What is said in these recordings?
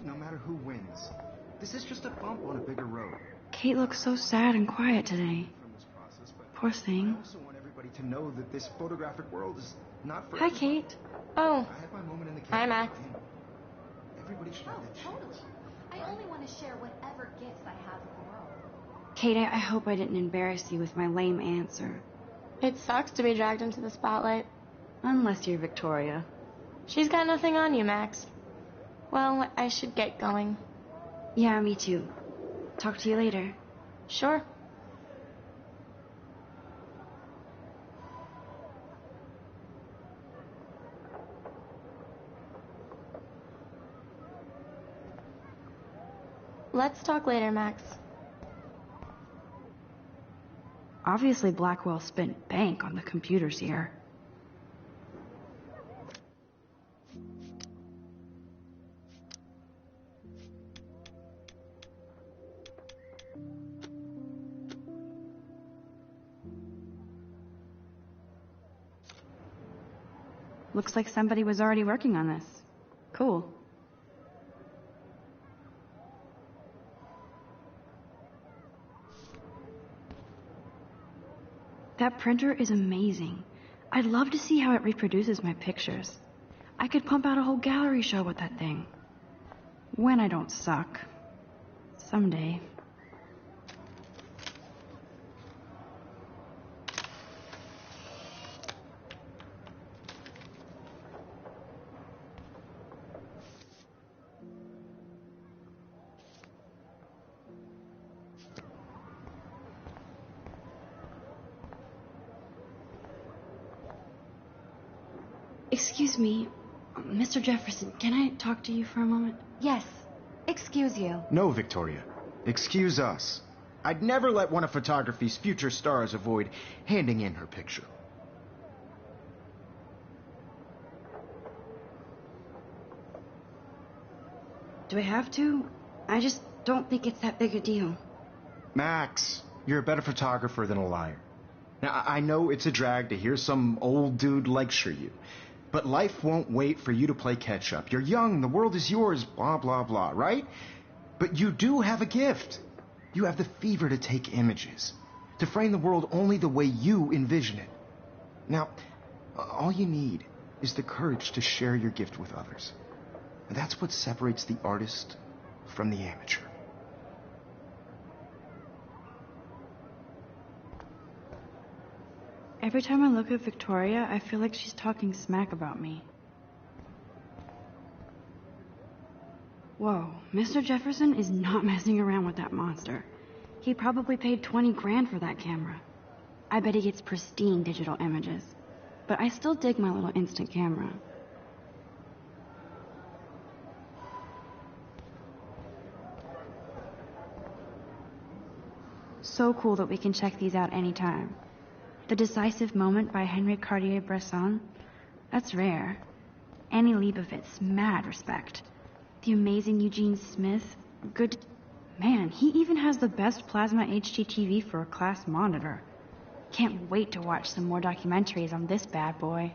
no matter who wins. This is just a bump on a bigger road. Kate looks so sad and quiet today. Poor thing. I also want everybody to know that this photographic world is not for Hi, everybody. Kate. Oh, I have my moment in the hi, Max. Everybody should have that Totally. chance. I only want to share whatever gifts I have with the world. Kate, I hope I didn't embarrass you with my lame answer. It sucks to be dragged into the spotlight. Unless you're Victoria. She's got nothing on you, Max. Well, I should get going. Yeah, me too. Talk to you later. Sure. Let's talk later, Max. Obviously, Blackwell spent bank on the computers here. Looks like somebody was already working on this. Cool. That printer is amazing. I'd love to see how it reproduces my pictures. I could pump out a whole gallery show with that thing. When I don't suck. Someday. Excuse me, Mr. Jefferson, can I talk to you for a moment? Yes. Excuse you. No, Victoria. Excuse us. I'd never let one of photography's future stars avoid handing in her picture. Do I have to? I just don't think it's that big a deal. Max, you're a better photographer than a liar. Now, I know it's a drag to hear some old dude lecture you, but life won't wait for you to play catch-up. You're young, the world is yours, blah, blah, blah, right? But you do have a gift. You have the fever to take images, to frame the world only the way you envision it. Now, all you need is the courage to share your gift with others. That's what separates the artist from the amateur. Every time I look at Victoria, I feel like she's talking smack about me. Whoa, Mr. Jefferson is not messing around with that monster. He probably paid 20 grand for that camera. I bet he gets pristine digital images. But I still dig my little instant camera. So cool that we can check these out anytime. The Decisive Moment by Henry Cartier-Bresson, that's rare. Annie Leibovitz, mad respect. The amazing Eugene Smith, good... Man, he even has the best plasma HDTV for a class monitor. Can't wait to watch some more documentaries on this bad boy.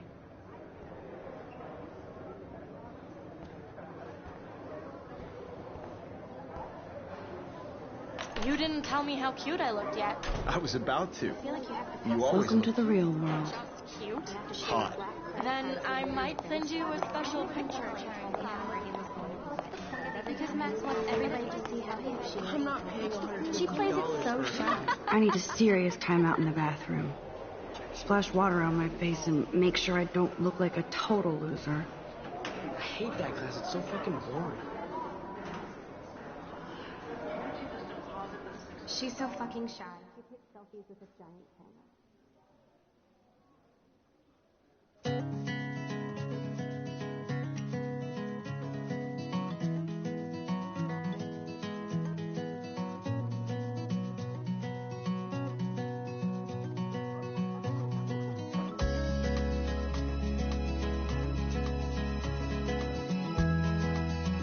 You didn't tell me how cute I looked yet. I was about to. I feel like you have to You always Welcome to the real world. just cute. hot. Then I might send you a special picture. Because Max wants everybody to see how hip she is. I'm not paying $150. She plays it so shy. I need a serious timeout in the bathroom. Splash water on my face and make sure I don't look like a total loser. I hate that class. It's so fucking boring. She's so fucking shy. She takes selfies with a giant camera.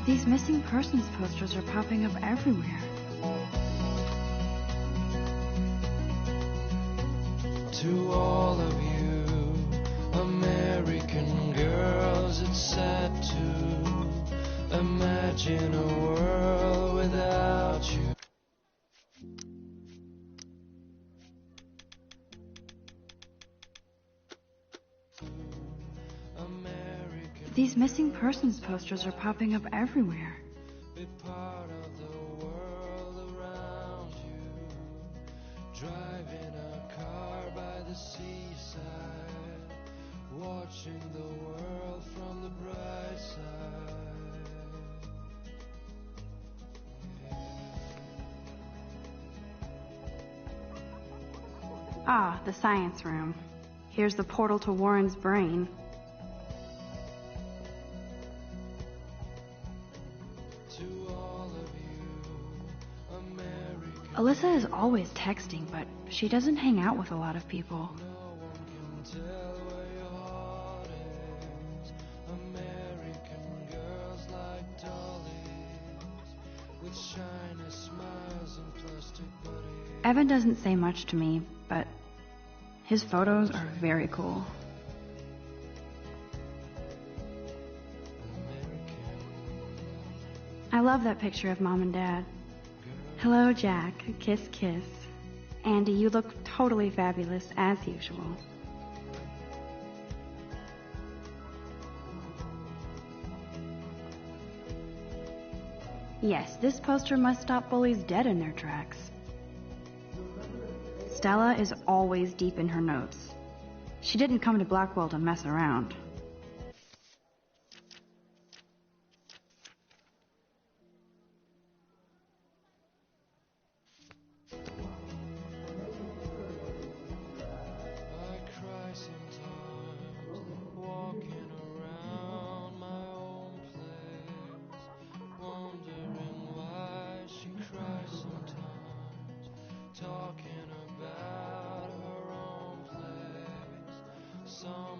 These missing persons posters are popping up everywhere. To all of you American girls, it's sad to imagine Imagine a world without you. These missing persons posters are popping up everywhere. Be part of the world around you. Driving a car by the seaside. Watching the world from the bright side. Ah, the science room. Here's the portal to Warren's brain. Alyssa is always texting, but she doesn't hang out with a lot of people. Evan doesn't say much to me, but his photos are very cool. I love that picture of Mom and Dad. Hello, Jack. Kiss, kiss. Andy, you look totally fabulous, as usual. Yes, this poster must stop bullies dead in their tracks. Stella is always deep in her notes. She didn't come to Blackwell to mess around.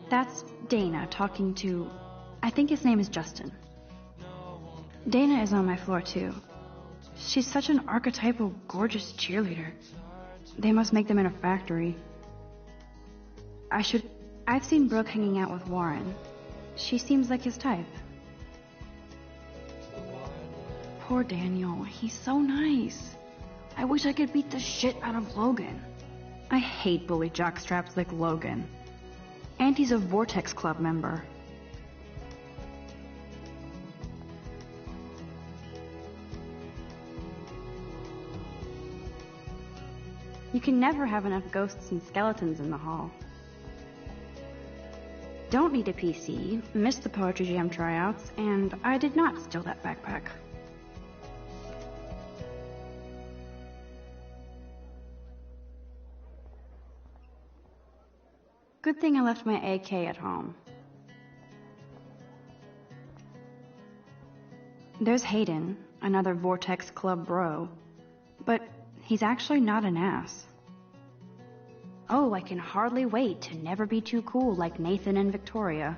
That's Dana talking to, I think his name is Justin. Dana is on my floor too. She's such an archetypal, gorgeous cheerleader. They must make them in a factory. I've seen Brooke hanging out with Warren. She seems like his type. Poor Daniel, he's so nice. I wish I could beat the shit out of Logan. I hate bully jockstraps like Logan. And he's a Vortex Club member. You can never have enough ghosts and skeletons in the hall. Don't need a PC, missed the Poetry Jam tryouts, and I did not steal that backpack. Good thing I left my AK at home. There's Hayden, another Vortex Club bro, but he's actually not an ass. Oh, I can hardly wait to never be too cool like Nathan and Victoria.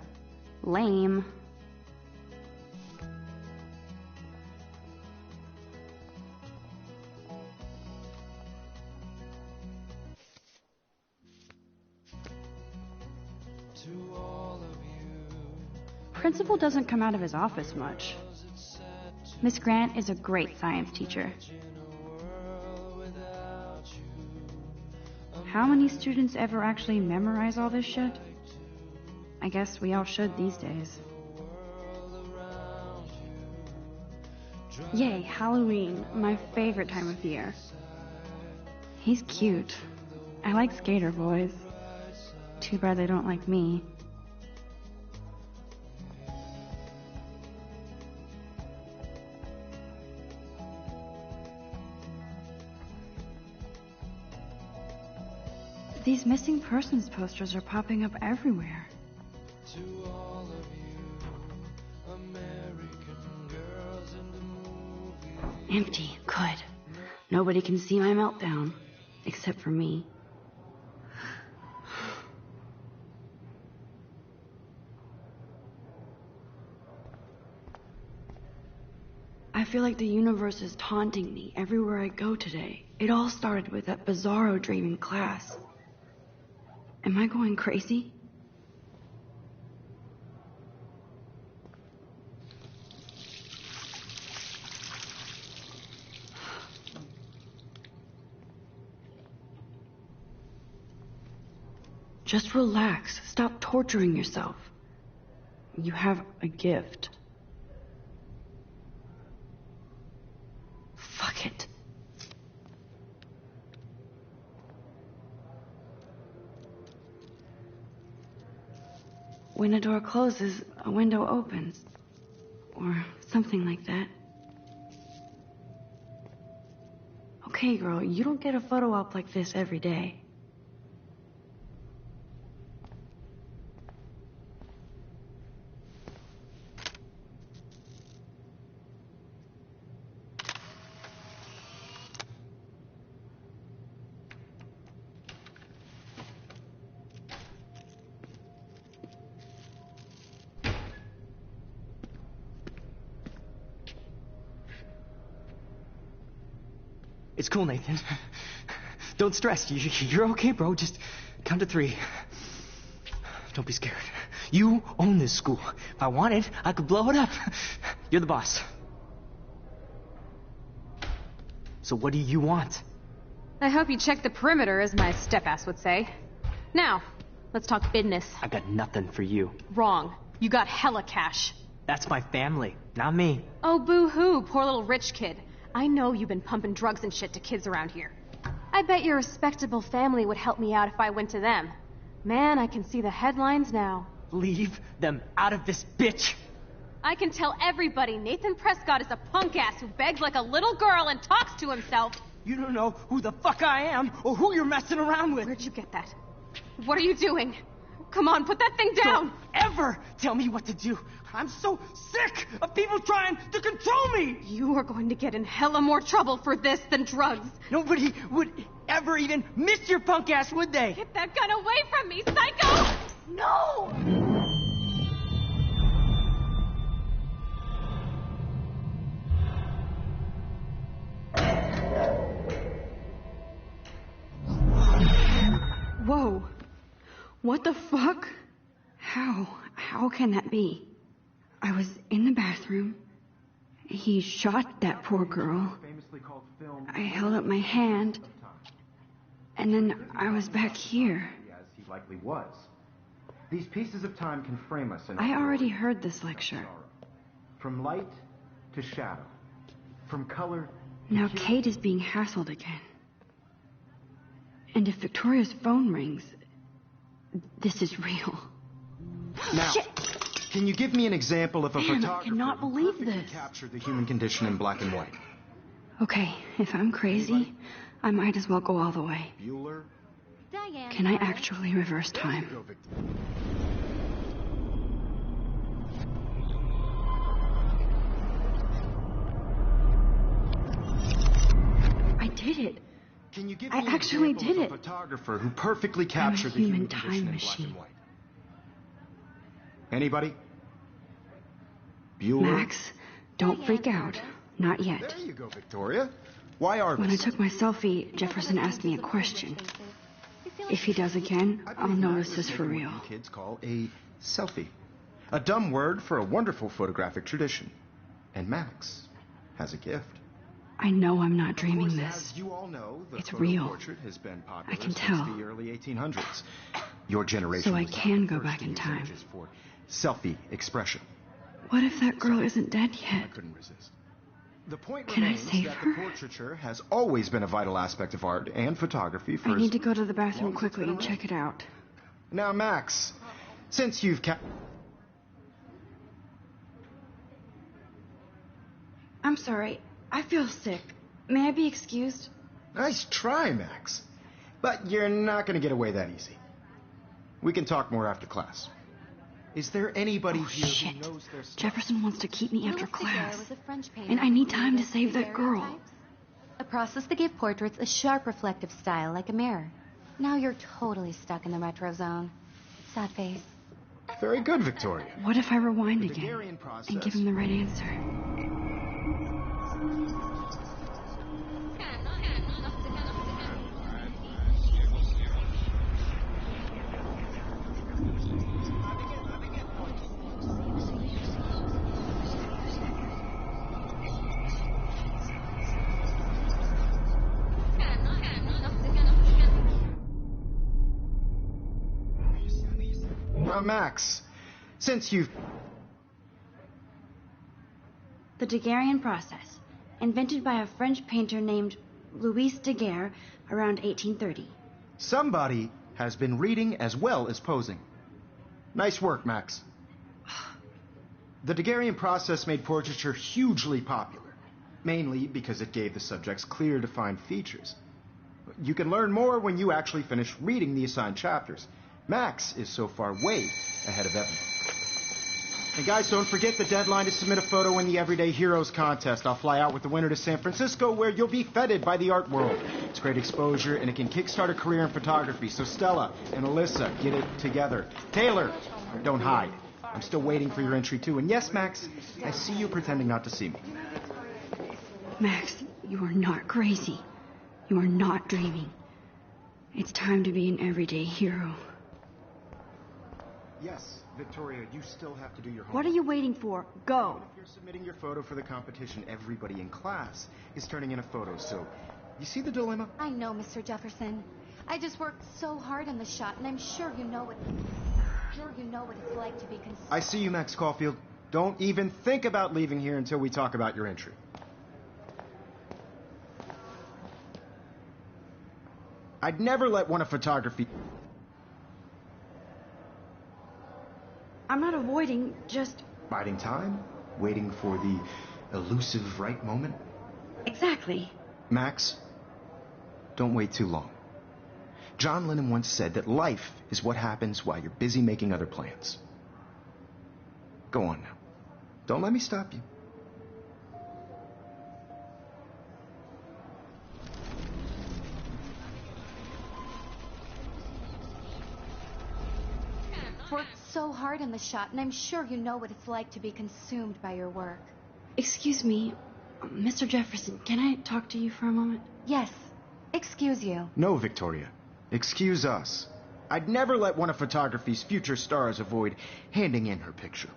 Lame. Principal doesn't come out of his office much. Miss Grant is a great science teacher. How many students ever actually memorize all this shit? I guess we all should these days. Yay, Halloween, my favorite time of year. He's cute. I like skater boys. Too bad they don't like me. These missing persons posters are popping up everywhere. To all of you, American girls in the movie. Empty. Good. Nobody can see my meltdown. Except for me. I feel like the universe is taunting me everywhere I go today. It all started with that bizarro dream in class. Am I going crazy? Just relax. Stop torturing yourself. You have a gift. Fuck it. When a door closes, a window opens. Or something like that. Okay, girl, you don't get a photo op like this every day. It's cool, Nathan. Don't stress. You're okay, bro. Just count to 3. Don't be scared. You own this school. If I wanted, I could blow it up. You're the boss. So what do you want? I hope you check the perimeter, as my step-ass would say. Now, let's talk business. I got nothing for you. Wrong. You got hella cash. That's my family, not me. Oh, boo-hoo, poor little rich kid. I know you've been pumping drugs and shit to kids around here. I bet your respectable family would help me out if I went to them. Man, I can see the headlines now. Leave them out of this bitch. I can tell everybody Nathan Prescott is a punk ass who begs like a little girl and talks to himself. You don't know who the fuck I am or who you're messing around with. Where'd you get that? What are you doing? Come on, put that thing down! Don't ever tell me what to do. I'm so sick of people trying to control me. You are going to get in hella more trouble for this than drugs. Nobody would ever even miss your punk ass, would they? Get that gun away from me, psycho! No! Whoa. What the fuck? How can that be? I was in the bathroom. He shot that poor girl. I held up my hand. And then I was back here. As he likely was. These pieces of time can frame us in I already heard this lecture. From light to shadow. From color to Now hue. Kate is being hassled again. And if Victoria's phone rings, this is real. Now, Shit. can you give me an example of a Man, I photographer cannot who believe perfectly this. captured the human condition in black and white? Okay, if I'm crazy, I might as well go all the way. Bueller? Diane. Can I actually reverse time? I did it. Can you give I me an actually example did of a it. photographer who perfectly captured the human human condition time in black machine. and white? Anybody? Bueller? Max, don't freak out. Not yet. There you go, Victoria. Why are When I took my selfie, Jefferson asked me a question. If he does again, I'll know this is for real. What kids call a selfie. A dumb word for a wonderful photographic tradition. And Max has a gift. I know I'm not dreaming Of course, this. as you all know, the It's photo real. portrait has been popular I can since tell. the early 1800s. Your generation So I was not can the go first back to in use time. images for selfie expression. What if that girl isn't dead I yet? couldn't resist. The point Can I remains save that her? the portraiture has always been a vital aspect of art and photography for I as need to go to the long bathroom as quickly it's and been check it out. Now, Max, since you've I'm sorry. I feel sick. May I be excused? Nice try, Max. But you're not going to get away that easy. We can talk more after class. Is there anybody Oh, here shit. who knows their stuff? Jefferson wants to keep me after Louis Daguerre class. was a French painter And I need who time to created save that girl. daguerreotypes, a process that gave portraits a sharp reflective style like a mirror. Now you're totally stuck in the retro zone. Sad face. Very good, Victoria. What if I rewind The again Daguerrean process. and give him the right answer? Max, since you've... The Daguerrean process, invented by a French painter named Louis Daguerre around 1830. Somebody has been reading as well as posing. Nice work, Max. The Daguerrean process made portraiture hugely popular, mainly because it gave the subjects clear, defined features. You can learn more when you actually finish reading the assigned chapters. Max is so far way ahead of Evan. And guys, don't forget the deadline to submit a photo in the Everyday Heroes contest. I'll fly out with the winner to San Francisco, where you'll be feted by the art world. It's great exposure, and it can kickstart a career in photography. So Stella and Alyssa, get it together. Taylor, don't hide. I'm still waiting for your entry, too. And yes, Max, I see you pretending not to see me. Max, you are not crazy. You are not dreaming. It's time to be an everyday hero. Yes, Victoria, you still have to do your homework. What are you waiting for? Go. If you're submitting your photo for the competition, everybody in class is turning in a photo, so you see the dilemma? I know, Mr. Jefferson. I just worked so hard on the shot, and I'm sure you know what it's like to be I see you, Max Caulfield. Don't even think about leaving here until we talk about your entry. I'd never let one of photography... I'm not avoiding, just... Biding time? Waiting for the elusive right moment? Exactly. Max, don't wait too long. John Lennon once said that life is what happens while you're busy making other plans. Go on now. Don't let me stop you. worked so hard on the shot, and I'm sure you know what it's like to be consumed by your work. Excuse me, Mr. Jefferson, can I talk to you for a moment? Yes. Excuse you. No, Victoria. Excuse us. I'd never let one of photography's future stars avoid handing in her picture.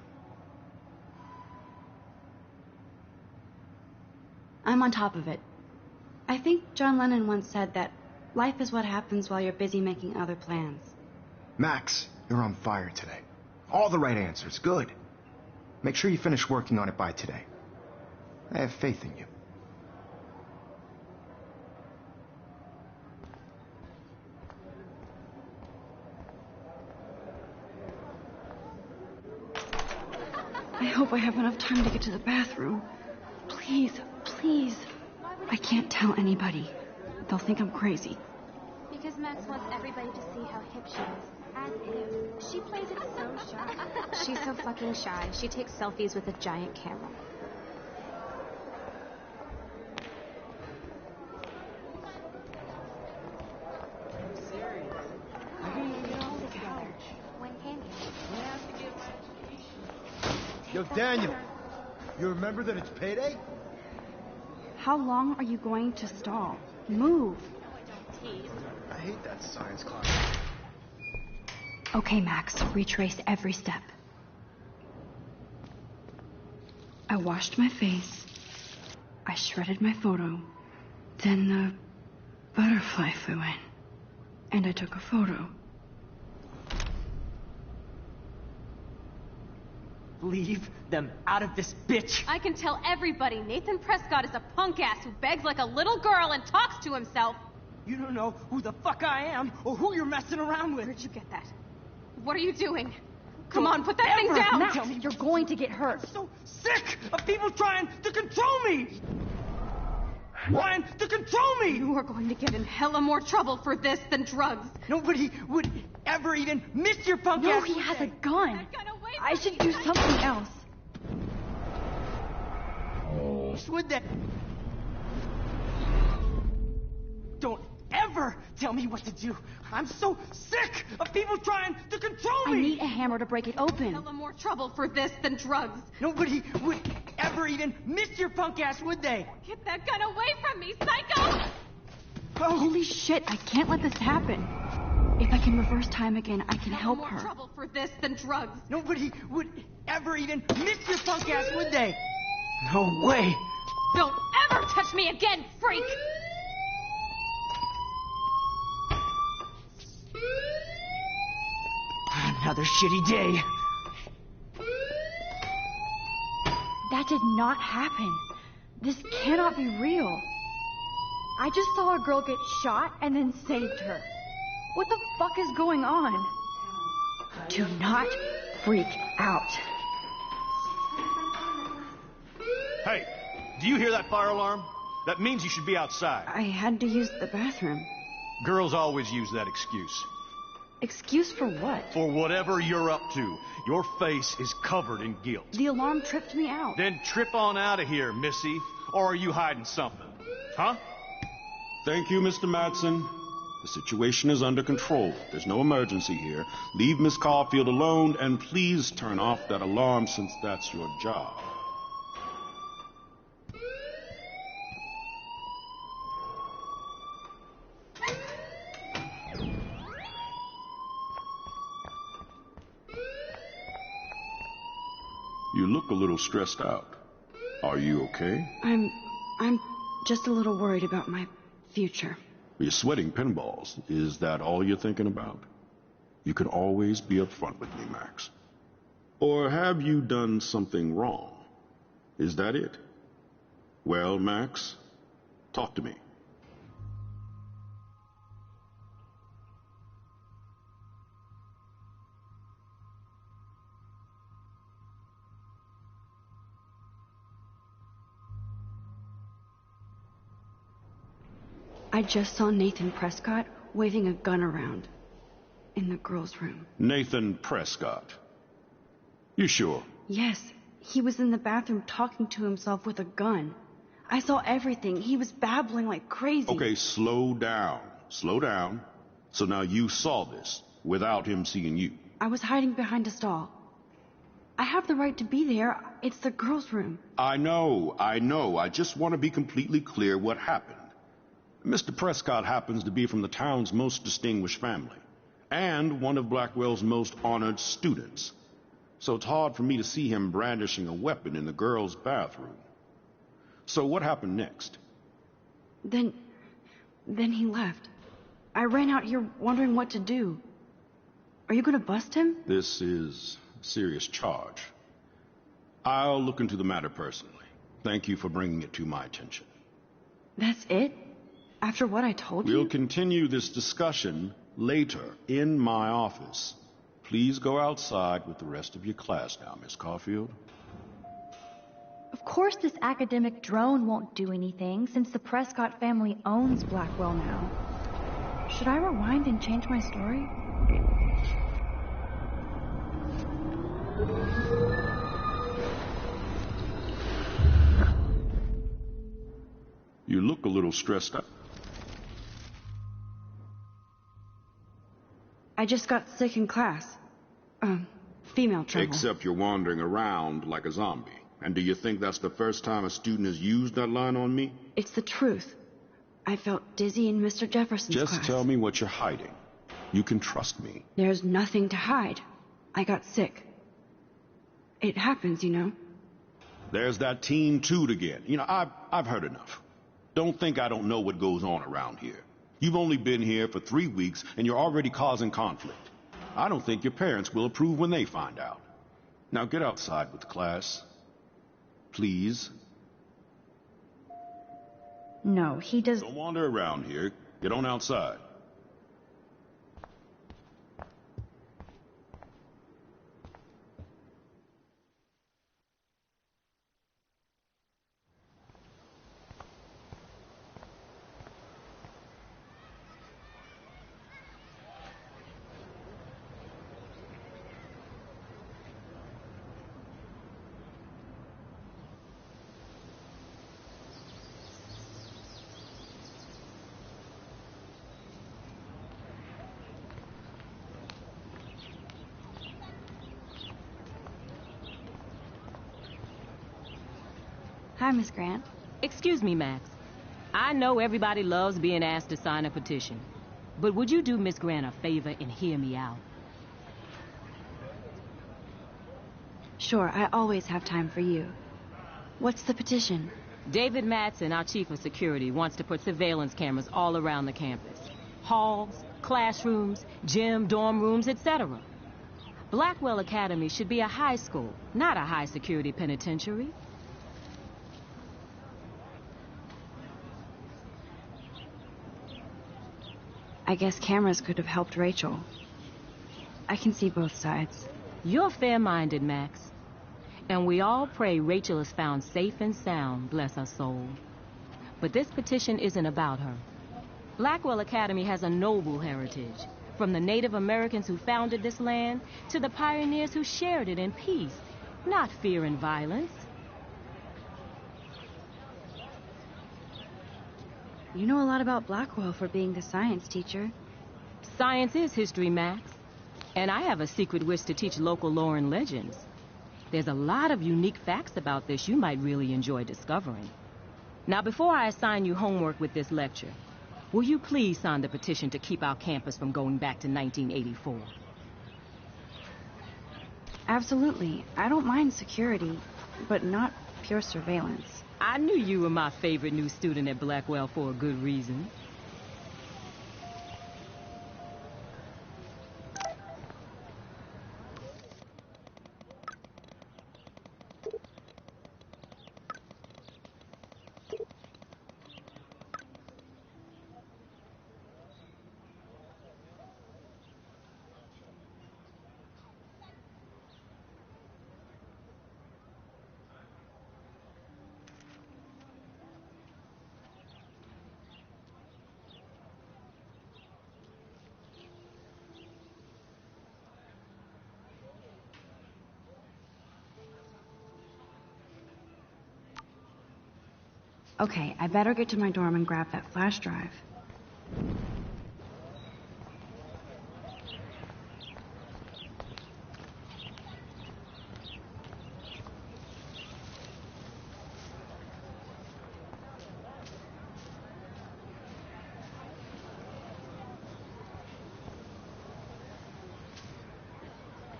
I'm on top of it. I think John Lennon once said that life is what happens while you're busy making other plans. Max, you're on fire today. All the right answers. Good. Make sure you finish working on it by today. I have faith in you. I hope I have enough time to get to the bathroom. Please, please. I can't tell anybody. They'll think I'm crazy. Because Max wants everybody to see how hip she is. As if. She plays it so shy. She's so fucking shy. She takes selfies with a giant camera. Yo, Daniel, you remember that it's payday? How long are you going to stall? Move. I hate that science class. Okay, Max, retrace every step. I washed my face. I shredded my photo. Then the butterfly flew in. And I took a photo. Leave them out of this bitch. I can tell everybody Nathan Prescott is a punk ass who begs like a little girl and talks to himself. You don't know who the fuck I am or who you're messing around with. Where'd you get that? What are you doing? Come on, put that thing down! Max, you're going to get hurt. I'm so sick of people trying to control me! Trying to control me! You are going to get in hella more trouble for this than drugs. Nobody would ever even miss your punk No, ass. he has a gun. That gun away I from should me, do psycho! something else. Would that... Don't ever tell me what to do. I'm so sick of people trying to control me. I need a hammer to break it open. Hella more trouble for this than drugs. Nobody would ever even miss your punk ass, would they? Get that gun away from me, psycho! Holy shit, I can't let this happen. If I can reverse time again, I can help More her. trouble for this than drugs. Nobody would ever even miss your punk ass, would they? No way. Don't ever touch me again, freak! Another shitty day. That did not happen. This cannot be real. I just saw a girl get shot and then saved her. What the fuck is going on? Do not freak out. Hey, do you hear that fire alarm? That means you should be outside. I had to use the bathroom. Girls always use that excuse. Excuse for what? For whatever you're up to. Your face is covered in guilt. The alarm tripped me out. Then trip on out of here, Missy. Or are you hiding something? Huh? Thank you, Mr. Madsen. The situation is under control. There's no emergency here. Leave Miss Caulfield alone, and please turn off that alarm since that's your job. You look a little stressed out. Are you okay? I'm just a little worried about my future. You're sweating pinballs. Is that all you're thinking about? You can always be upfront with me, Max. Or have you done something wrong? Is that it? Well, Max, talk to me. I just saw Nathan Prescott waving a gun around in the girls' room. Nathan Prescott. You sure? Yes, he was in the bathroom talking to himself with a gun. I saw everything. He was babbling like crazy. Okay, slow down. Slow down. So now you saw this without him seeing you. I was hiding behind a stall. I have the right to be there. It's the girls' room. I know. I just want to be completely clear what happened. Mr. Prescott happens to be from the town's most distinguished family, and one of Blackwell's most honored students. So it's hard for me to see him brandishing a weapon in the girls' bathroom. So what happened next? Then he left. I ran out here wondering what to do. Are you gonna bust him? This is a serious charge. I'll look into the matter personally. Thank you for bringing it to my attention. That's it? After what I told you? We'll continue this discussion later in my office. Please go outside with the rest of your class now, Miss Caulfield. Of course this academic drone won't do anything, since the Prescott family owns Blackwell now. Should I rewind and change my story? You look a little stressed out. I just got sick in class. Female trouble. Except you're wandering around like a zombie. And do you think that's the first time a student has used that line on me? It's the truth. I felt dizzy in Mr. Jefferson's class. Just tell me what you're hiding. You can trust me. There's nothing to hide. I got sick. It happens, you know. There's that Team Toot again. You know, I've heard enough. Don't think I don't know what goes on around here. You've only been here for 3 weeks, and you're already causing conflict. I don't think your parents will approve when they find out. Now get outside with the class. Please. No, he does... Don't wander around here. Get on outside. Hi, Miss Grant. Excuse me, Max. I know everybody loves being asked to sign a petition. But would you do Miss Grant a favor and hear me out? Sure, I always have time for you. What's the petition? David Madsen, our chief of security, wants to put surveillance cameras all around the campus. Halls, classrooms, gym, dorm rooms, etc. Blackwell Academy should be a high school, not a high-security penitentiary. I guess cameras could have helped Rachel. I can see both sides. You're fair-minded, Max. And we all pray Rachel is found safe and sound, bless her soul. But this petition isn't about her. Blackwell Academy has a noble heritage, from the Native Americans who founded this land to the pioneers who shared it in peace, not fear and violence. You know a lot about Blackwell for being the science teacher. Science is history, Max. And I have a secret wish to teach local lore and legends. There's a lot of unique facts about this you might really enjoy discovering. Now, before I assign you homework with this lecture, will you please sign the petition to keep our campus from going back to 1984? Absolutely. I don't mind security, but not pure surveillance. I knew you were my favorite new student at Blackwell for a good reason. Okay, I better get to my dorm and grab that flash drive.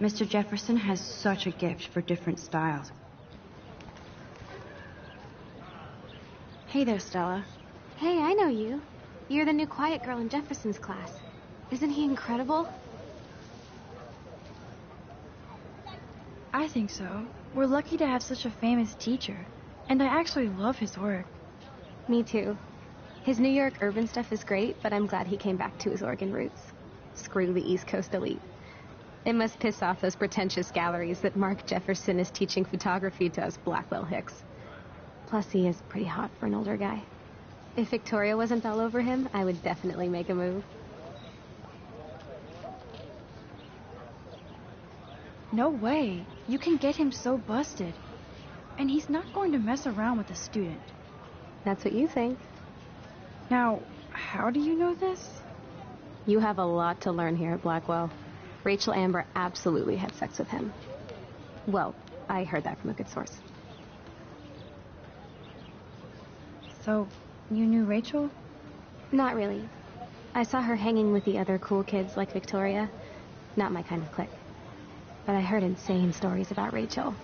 Mr. Jefferson has such a gift for different styles. Hey there, Stella. Hey, I know you. You're the new quiet girl in Jefferson's class. Isn't he incredible? I think so. We're lucky to have such a famous teacher. And I actually love his work. Me too. His New York urban stuff is great, but I'm glad he came back to his Oregon roots. Screw the East Coast elite. It must piss off those pretentious galleries that Mark Jefferson is teaching photography to us Blackwell hicks. Plus, he is pretty hot for an older guy. If Victoria wasn't all over him, I would definitely make a move. No way. You can get him so busted. And he's not going to mess around with a student. That's what you think. Now, how do you know this? You have a lot to learn here at Blackwell. Rachel Amber absolutely had sex with him. Well, I heard that from a good source. So, you knew Rachel? Not really. I saw her hanging with the other cool kids like Victoria. Not my kind of clique. But I heard insane stories about Rachel.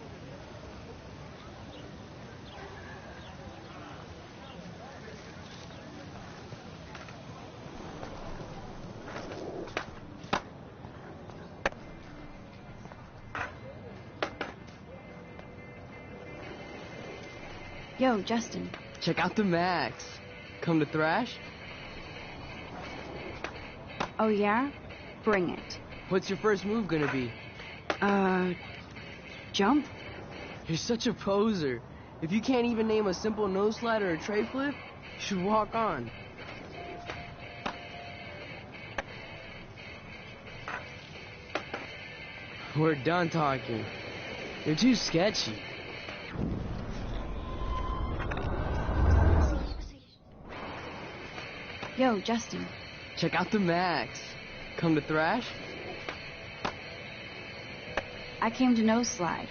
Yo, Justin. Check out the Max. Come to thrash? Oh, yeah? Bring it. What's your first move gonna be? Jump? You're such a poser. If you can't even name a simple nose slide or a tray flip, you should walk on. We're done talking. You're too sketchy. Yo, Justin. Check out the Max. Come to thrash? I came to nose slide.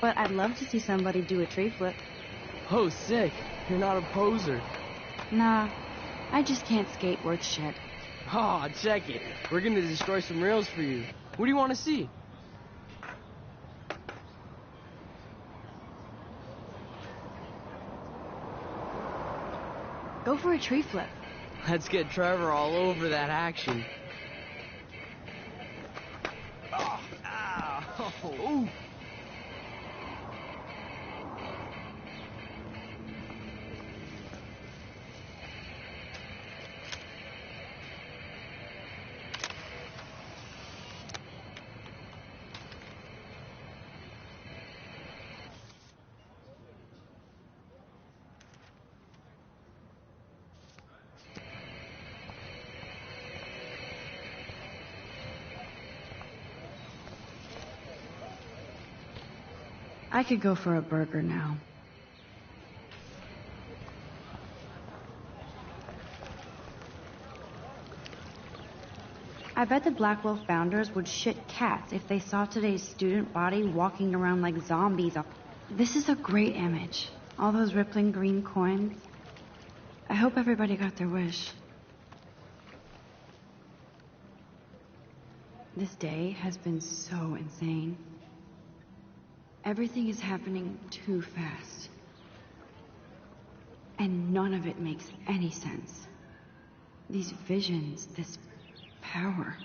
But I'd love to see somebody do a tree flip. Oh, sick. You're not a poser. Nah, I just can't skate worth shit. Aw, check it. We're gonna destroy some rails for you. What do you want to see? Go for a tree flip. Let's get Trevor all over that action. I could go for a burger now. I bet the Blackwell founders would shit cats if they saw today's student body walking around like zombies. This is a great image. All those rippling green coins. I hope everybody got their wish. This day has been so insane. Everything is happening too fast. And none of it makes any sense. These visions, this power.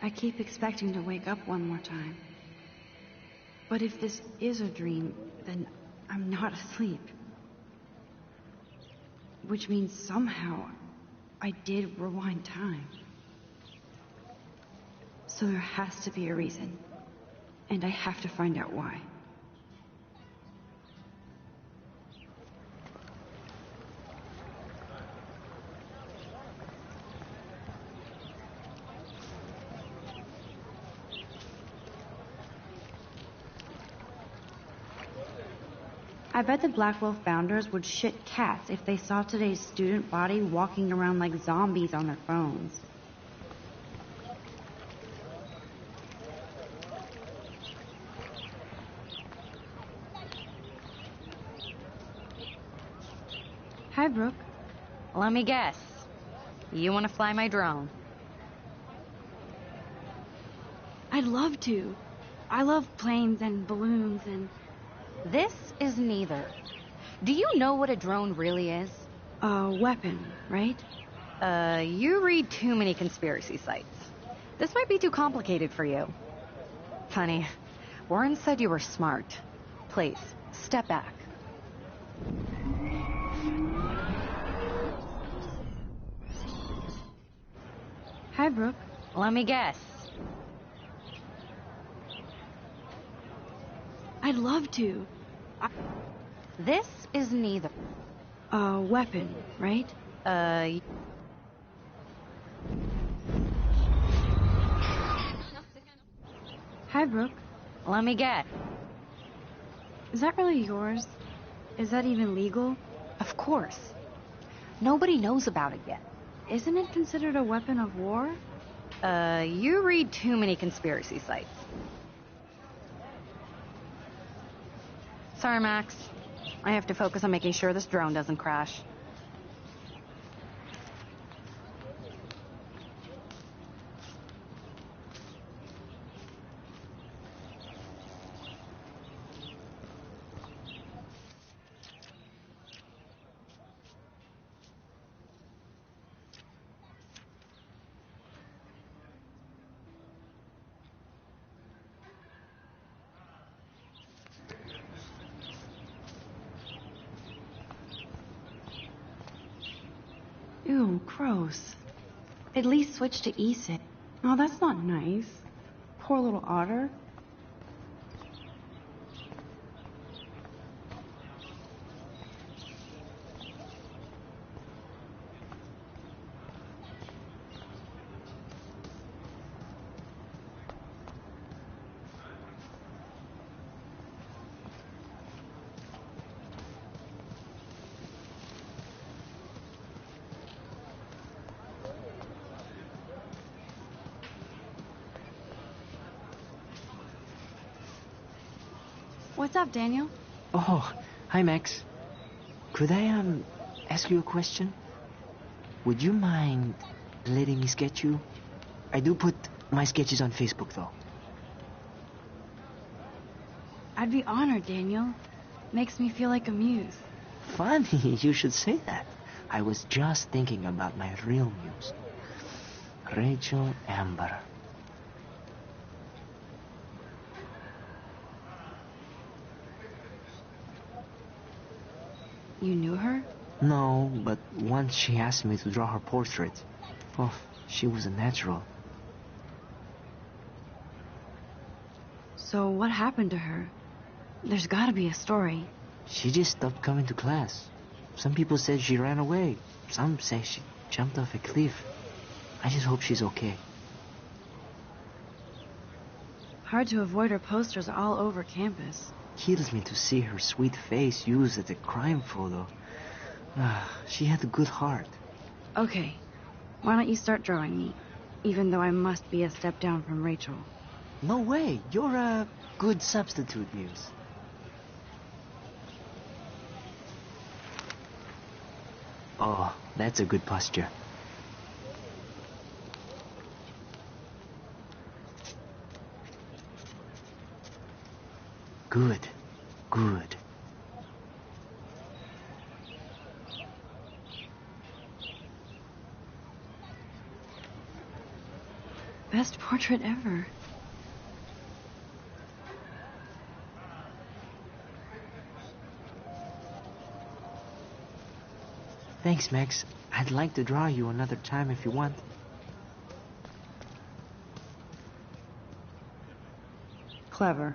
I keep expecting to wake up one more time. But if this is a dream, then I'm not asleep. Which means somehow I did rewind time. So there has to be a reason. And I have to find out why. I bet the Blackwell founders would shit cats if they saw today's student body walking around like zombies on their phones. Hi, Brooke. Let me guess. You want to fly my drone? I'd love to. I love planes and balloons and... This is neither. Do you know what a drone really is? A weapon, right? You read too many conspiracy sites. This might be too complicated for you. Funny, Warren said you were smart. Please, step back. Hi, Brooke. Let me guess. I'd love to. This is neither. A weapon, right? Hi, Brooke. Let me guess. Is that really yours? Is that even legal? Of course. Nobody knows about it yet. Isn't it considered a weapon of war? You read too many conspiracy sites. Sorry, Max. I have to focus on making sure this drone doesn't crash. Ew, gross. At least switch to eSIM. Oh, that's not nice. Poor little otter. What's up, Daniel? Oh, hi, Max. Could I, ask you a question? Would you mind letting me sketch you? I do put my sketches on Facebook, though. I'd be honored, Daniel. Makes me feel like a muse. Funny, you should say that. I was just thinking about my real muse. Rachel Amber. You knew her? No, but once she asked me to draw her portrait. Oh, she was a natural. So what happened to her? There's gotta be a story. She just stopped coming to class. Some people said she ran away. Some say she jumped off a cliff. I just hope she's okay. Hard to avoid her posters all over campus. Kills me to see her sweet face used as a crime photo. She had a good heart. Okay, why don't you start drawing me? Even though I must be a step down from Rachel. No way, you're a good substitute, Muse. Oh, that's a good posture. Good, good. Best portrait ever. Thanks, Max. I'd like to draw you another time if you want. Clever.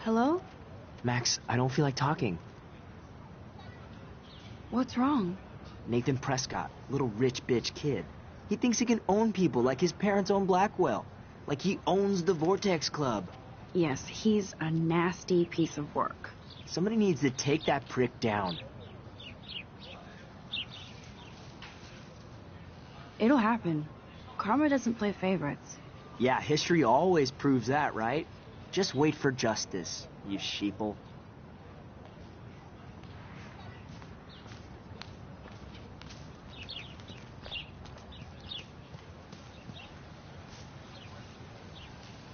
Hello? Max, I don't feel like talking. What's wrong? Nathan Prescott, little rich bitch kid. He thinks he can own people like his parents own Blackwell. Like he owns the Vortex Club. Yes, he's a nasty piece of work. Somebody needs to take that prick down. It'll happen. Karma doesn't play favorites. Yeah, history always proves that, right? Just wait for justice, you sheeple.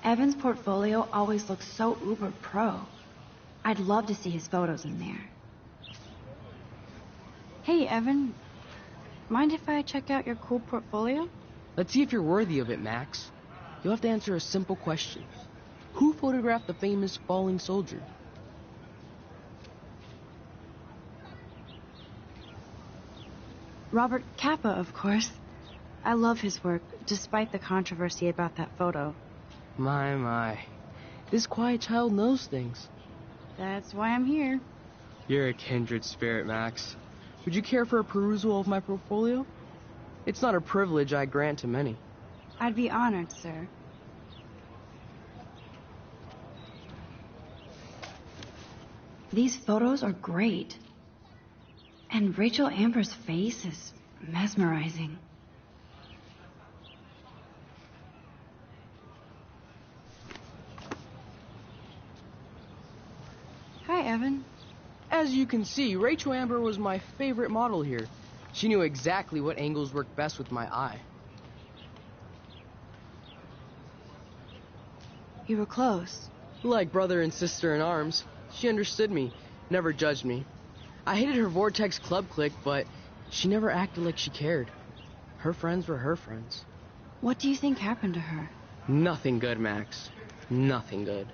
Evan's portfolio always looks so uber pro. I'd love to see his photos in there. Hey, Evan. Mind if I check out your cool portfolio? Let's see if you're worthy of it, Max. You'll have to answer a simple question. Who photographed the famous falling soldier? Robert Capa, of course. I love his work, despite the controversy about that photo. My. This quiet child knows things. That's why I'm here. You're a kindred spirit, Max. Would you care for a perusal of my portfolio? It's not a privilege I grant to many. I'd be honored, sir. These photos are great. And Rachel Amber's face is mesmerizing. Hi, Evan. As you can see, Rachel Amber was my favorite model here. She knew exactly what angles worked best with my eye. You were close. Like brother and sister in arms. She understood me, never judged me. I hated her Vortex Club clique, but she never acted like she cared. Her friends were her friends. What do you think happened to her? Nothing good, Max. Nothing good.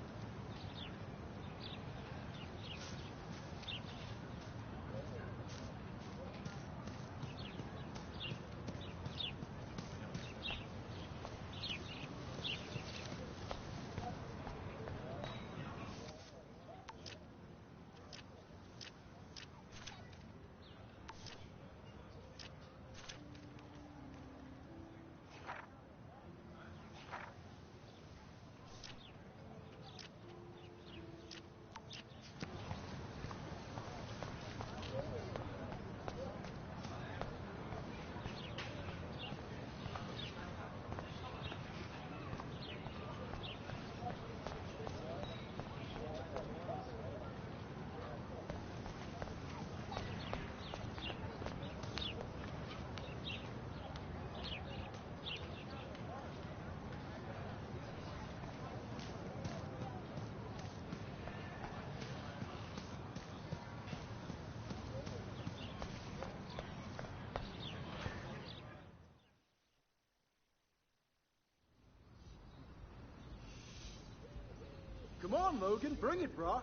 Come on, Logan, bring it, brah.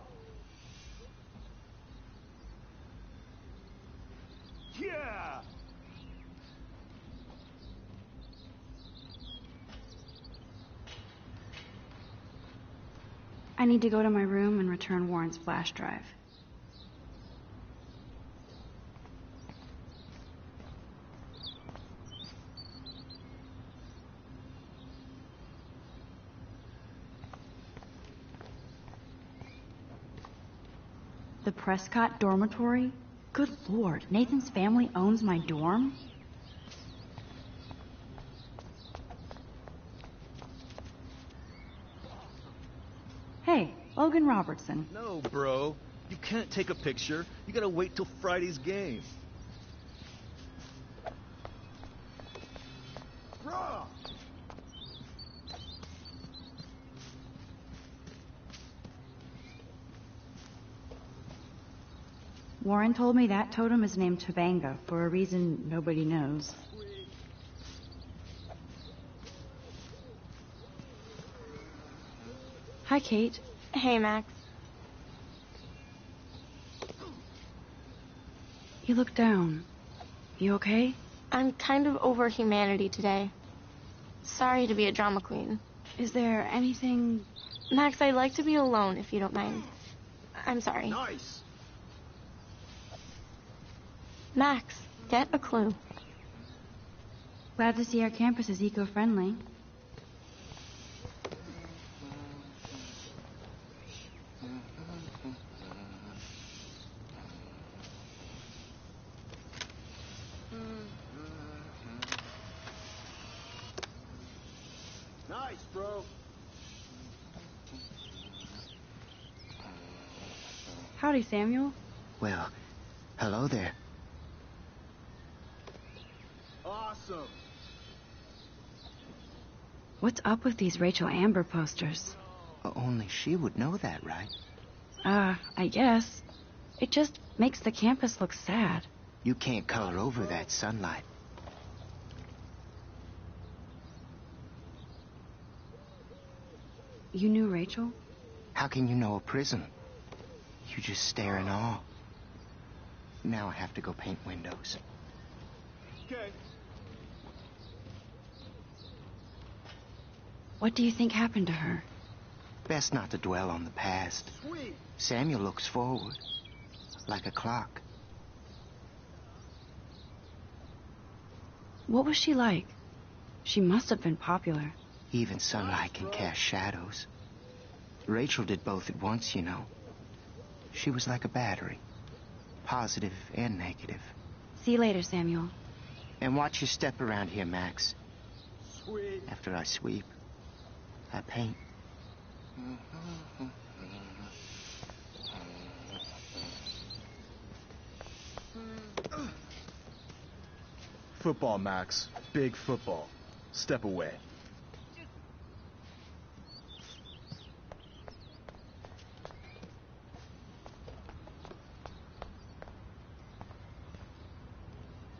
Yeah! I need to go to my room and return Warren's flash drive. The Prescott dormitory? Good lord, Nathan's family owns my dorm? Hey, Logan Robertson. No, bro. You can't take a picture. You gotta wait till Friday's game. Bruh! Warren told me that totem is named Tobanga for a reason nobody knows. Hi, Kate. Hey, Max. You look down. You okay? I'm kind of over humanity today. Sorry to be a drama queen. Is there anything... Max, I'd like to be alone if you don't mind. I'm sorry. Nice! Max, get a clue. Glad to see our campus is eco-friendly. Nice, bro. Howdy, Samuel. Well, hello there. Awesome. What's up with these Rachel Amber posters? Only she would know that, right? I guess. It just makes the campus look sad. You can't color over that sunlight. You knew Rachel? How can you know a prism? You just stare in awe. Now I have to go paint windows. Okay. What do you think happened to her? Best not to dwell on the past. Sweet. Samuel looks forward, like a clock. What was she like? She must have been popular. Even sunlight can cast shadows. Rachel did both at once, you know. She was like a battery, positive and negative. See you later, Samuel. And watch your step around here, Max. Sweet. After I sweep, I paint. Football, Max. Big football. Step away.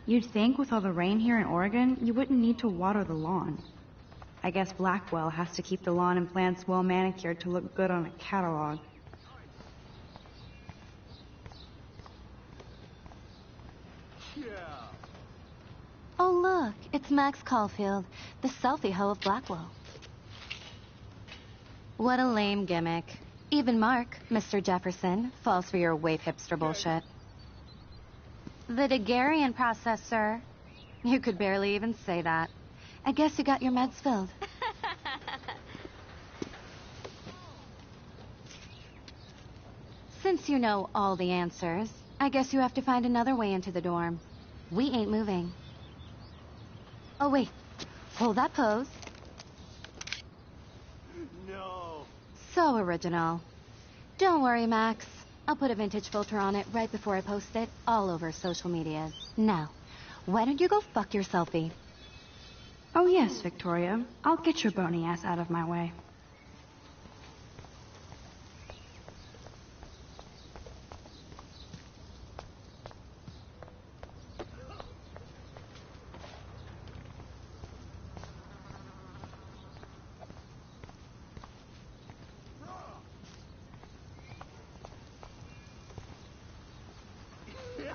You'd think with all the rain here in Oregon, you wouldn't need to water the lawn. I guess Blackwell has to keep the lawn and plants well manicured to look good on a catalog. Yeah. Oh, look, it's Max Caulfield, the selfie hoe of Blackwell. What a lame gimmick. Even Mark, Mr. Jefferson, falls for your waif hipster bullshit. The Daguerrean process, sir. You could barely even say that. I guess you got your meds filled. Since you know all the answers, I guess you have to find another way into the dorm. We ain't moving. Oh, wait. Hold that pose. No. So original. Don't worry, Max. I'll put a vintage filter on it right before I post it all over social media. Now, why don't you go fuck your selfie? Oh yes, Victoria. I'll get your bony ass out of my way.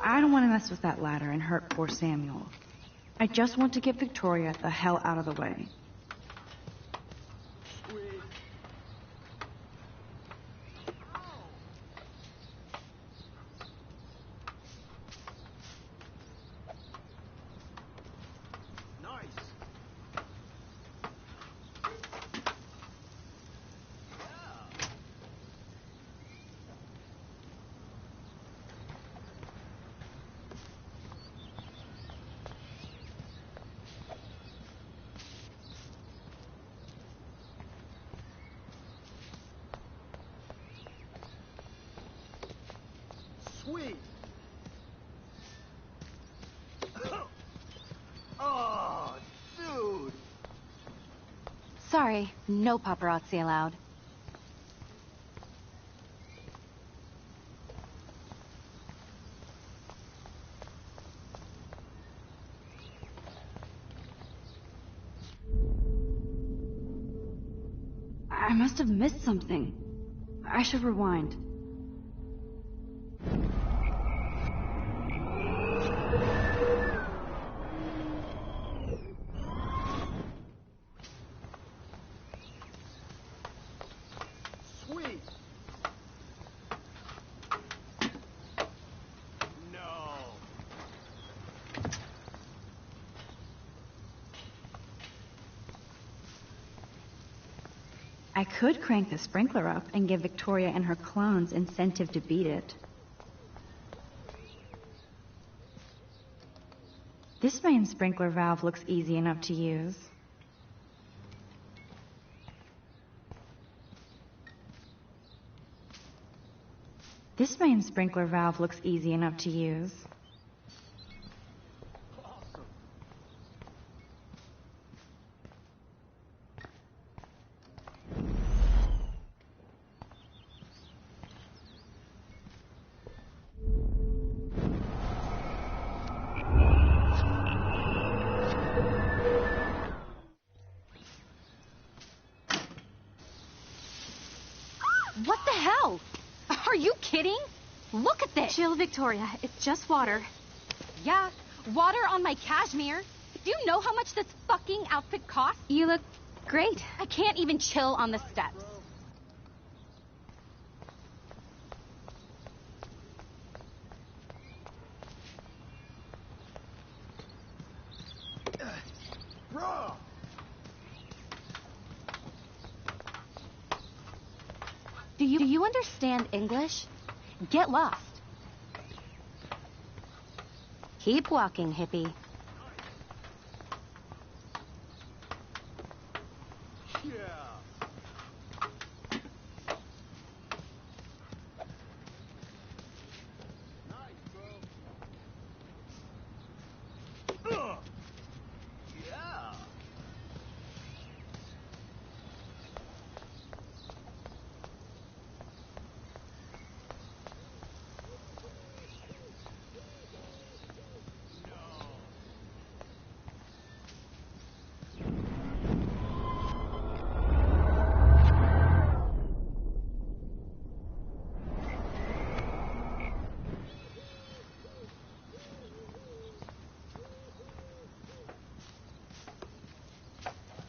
I don't want to mess with that ladder and hurt poor Samuel. I just want to get Victoria the hell out of the way. Nice. Sorry, no paparazzi allowed. I must have missed something. I should rewind. Sweet. No. I could crank the sprinkler up and give Victoria and her clones incentive to beat it. This main sprinkler valve looks easy enough to use. This main sprinkler valve looks easy enough to use. What the hell? Are you kidding? Look at this. Chill, Victoria. It's just water. Yeah, water on my cashmere. Do you know how much this fucking outfit costs? You look great. I can't even chill on the steps. Bro! Do you understand English? Get lost. Keep walking, hippie. Yeah. Nice, bro. Yeah.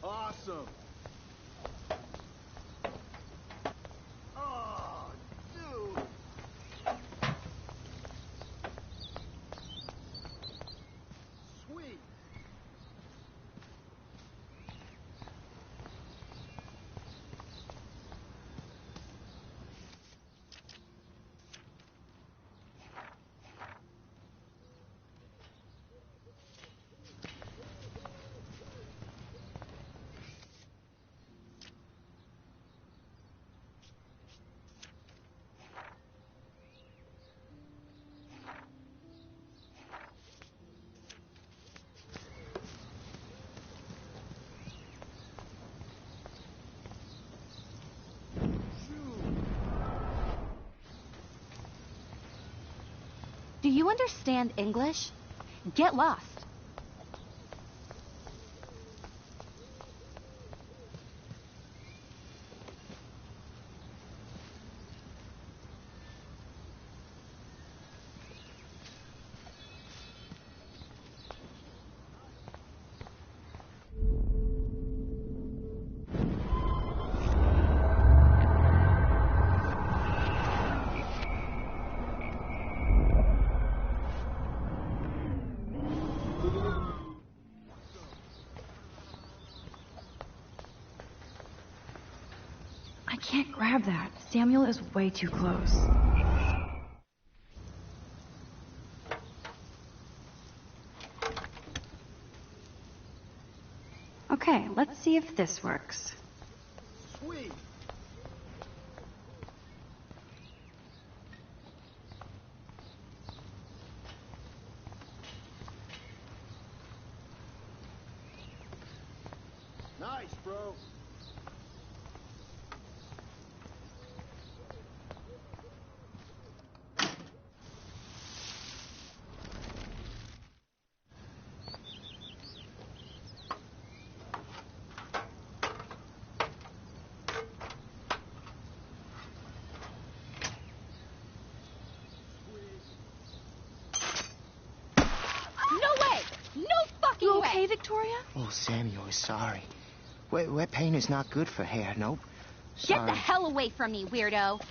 Awesome. Oh, dude. Sweet. Do you understand English? Get lost. I can't grab that. Samuel is way too close. Okay, let's see if this works. Sweet. Nice, bro. Oh, Samuel is sorry. Wet paint is not good for hair, nope. Get Sorry. the hell away from me, weirdo!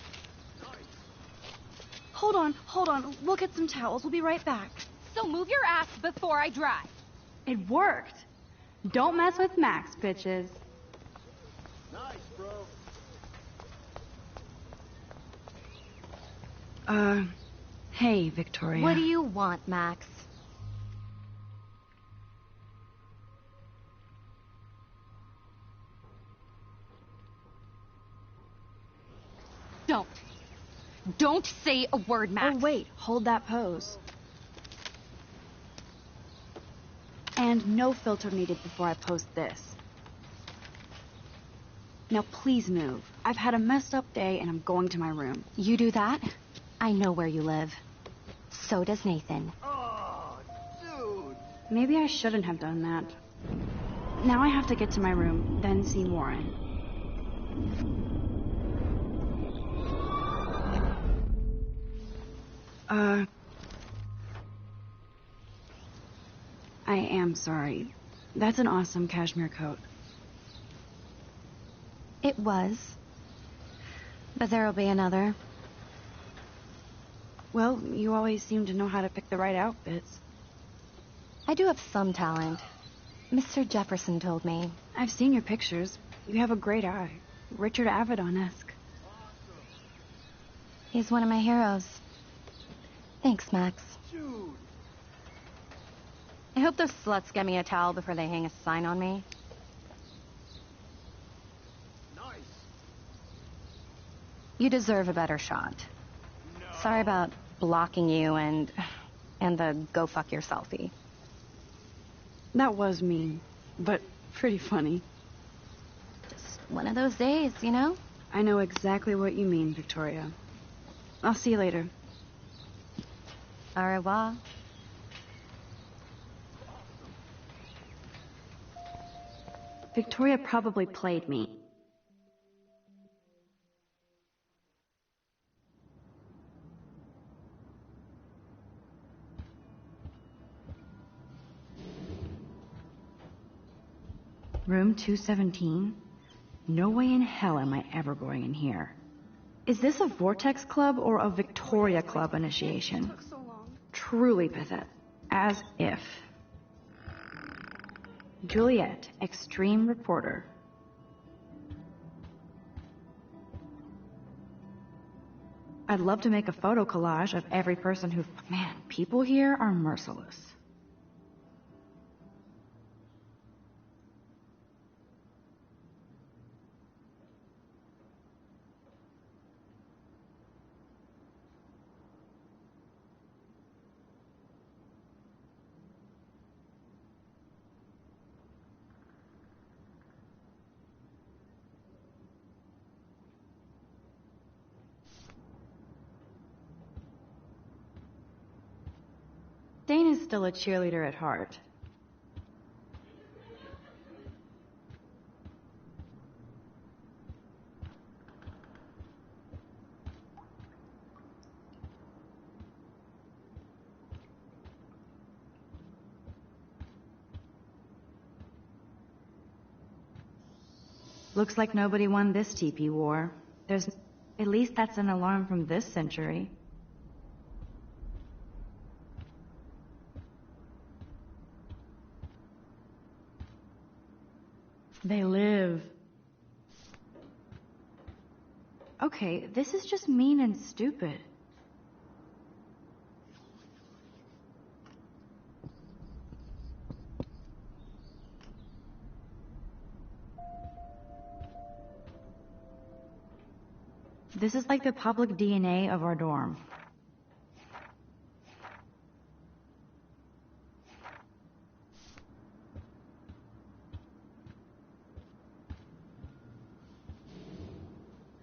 Hold on. We'll get some towels. We'll be right back. So move your ass before I drive. It worked. Don't mess with Max, bitches. Nice, bro. Hey, Victoria. What do you want, Max? Don't say a word, Max. Oh, wait. Hold that pose. And no filter needed before I post this. Now please move. I've had a messed up day and I'm going to my room. You do that? I know where you live. So does Nathan. Oh, dude. Maybe I shouldn't have done that. Now I have to get to my room, then see Warren. I am sorry. That's an awesome cashmere coat. It was. But there'll be another. Well, you always seem to know how to pick the right outfits. I do have some talent. Mr. Jefferson told me. I've seen your pictures. You have a great eye. Richard Avedon-esque. He's one of my heroes. Thanks, Max. Dude. I hope those sluts get me a towel before they hang a sign on me. Nice. You deserve a better shot. No. Sorry about blocking you and the go fuck your selfie. That was mean, but pretty funny. Just one of those days, you know? I know exactly what you mean, Victoria. I'll see you later. Au revoir. Victoria probably played me. Room 217? No way in hell am I ever going in here. Is this a Vortex Club or a Victoria Club initiation? Truly pathetic. As if. Juliet, extreme reporter. I'd love to make a photo collage of every person who... Man, people here are merciless. Dane is still a cheerleader at heart. Looks like nobody won this TP war. At least that's an alarm from this century. They live. Okay, this is just mean and stupid. This is like the public DNA of our dorm.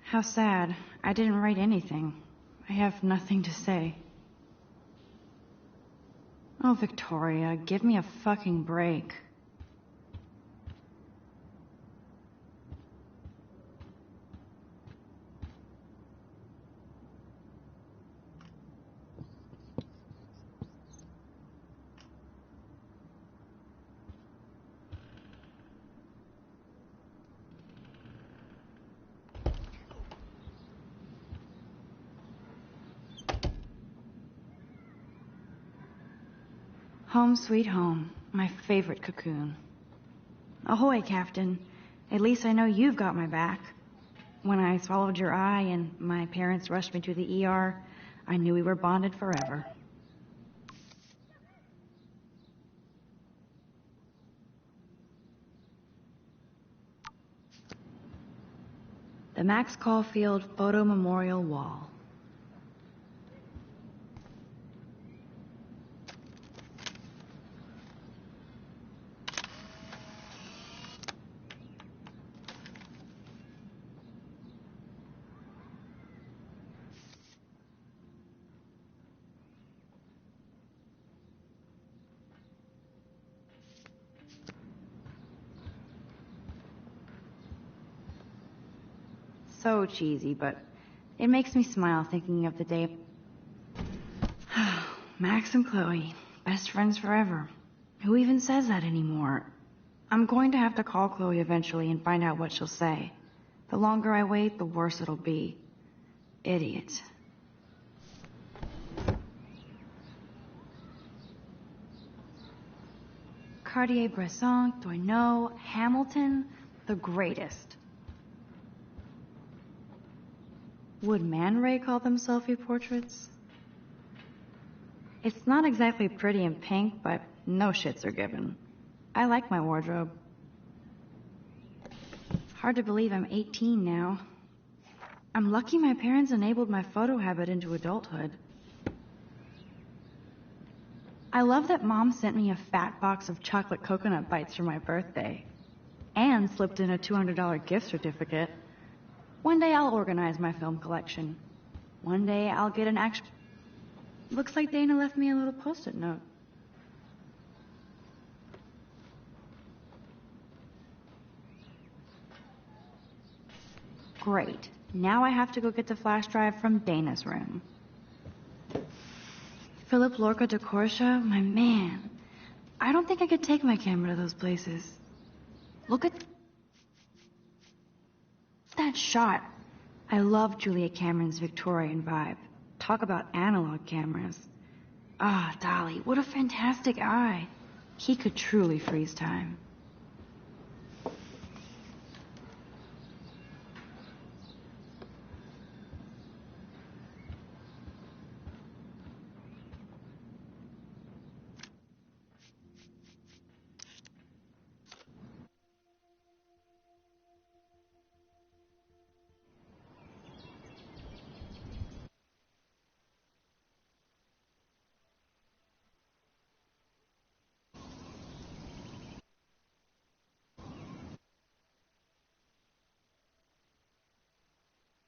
How sad. I didn't write anything. I have nothing to say. Oh, Victoria, give me a fucking break. Home sweet home, my favorite cocoon. Ahoy, Captain. At least I know you've got my back. When I swallowed your eye and my parents rushed me to the ER, I knew we were bonded forever. The Max Caulfield Photo Memorial Wall. So cheesy, but it makes me smile thinking of the day. Max and Chloe, best friends forever. Who even says that anymore? I'm going to have to call Chloe eventually and find out what she'll say. The longer I wait, the worse it'll be. Idiot. Cartier-Bresson, Doisneau, Hamilton, the greatest. Would Man Ray call them selfie-portraits? It's not exactly pretty and pink, but no shits are given. I like my wardrobe. Hard to believe I'm 18 now. I'm lucky my parents enabled my photo habit into adulthood. I love that Mom sent me a fat box of chocolate coconut bites for my birthday. And slipped in a $200 gift certificate. One day I'll organize my film collection. One day I'll get an actual... Looks like Dana left me a little post-it note. Great. Now I have to go get the flash drive from Dana's room. Philip Lorca de Corsia, my man. I don't think I could take my camera to those places. Look at that shot. I love Julia Cameron's Victorian vibe. Talk about analog cameras. Ah, Dolly, what a fantastic eye. He could truly freeze time.